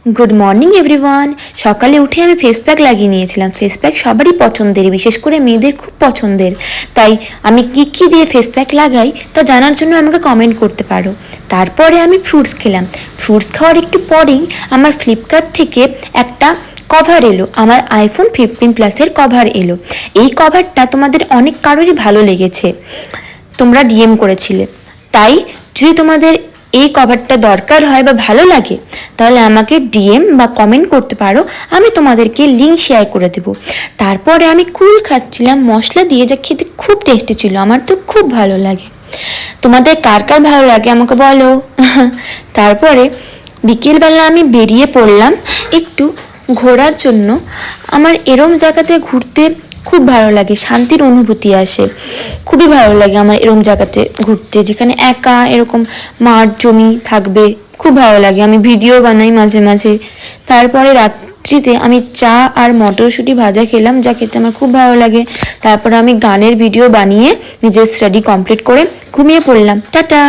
Good morning everyone. সকালে উঠে আমি ফেস প্যাক লাগিয়ে নিয়েছিলাম। ফেস প্যাক সবারই পছন্দের, বিশেষ করে মেয়েদের খুব পছন্দের। তাই আমি কী দিয়ে ফেস প্যাক লাগাই তা জানার জন্য আমাকে কমেন্ট করতে পারো। তারপরে আমি ফ্রুটস খেলাম। ফ্রুটস খাওয়ার একটু পরেই আমার ফ্লিপকার্ট থেকে একটা কভার এলো, আমার আইফোন 15 প্লাসের কভার এলো। এই কভারটা তোমাদের অনেক কারোরই ভালো লেগেছে, তোমরা ডিএম করেছিলে। তাই যদি তোমাদের এই কভারটা দরকার হয় বা ভালো লাগে তাহলে আমাকে ডিএম বা কমেন্ট করতে পারো, আমি তোমাদেরকে লিঙ্ক শেয়ার করে দেব। তারপরে আমি কুল খাচ্ছিলাম মশলা দিয়ে, যা খেতে খুব টেস্টি ছিল, আমার তো খুব ভালো লাগে। তোমাদের কার কার ভালো লাগে আমাকে বলো। তারপরে বিকেলবেলা আমি বেরিয়ে পড়লাম একটু ঘোরার জন্য। আমার এরম জায়গাতে ঘুরতে খুব ভালো লাগে, শান্তির অনুভূতি আসে। খুবই ভালো লাগে আমার এরম জায়গাতে ঘুরতে, যেখানে একা এরকম মাঠ জমি থাকবে, খুব ভালো লাগে। আমি ভিডিও বানাই মাঝে মাঝে। তারপরে রাত্রিতে আমি চা আর মটরশুঁটি ভাজা খেলাম, যা খেতে আমার খুব ভালো লাগে। তারপরে আমি গানের ভিডিও বানিয়ে নিজের স্টাডি কমপ্লিট করে ঘুমিয়ে পড়লাম। টাটা।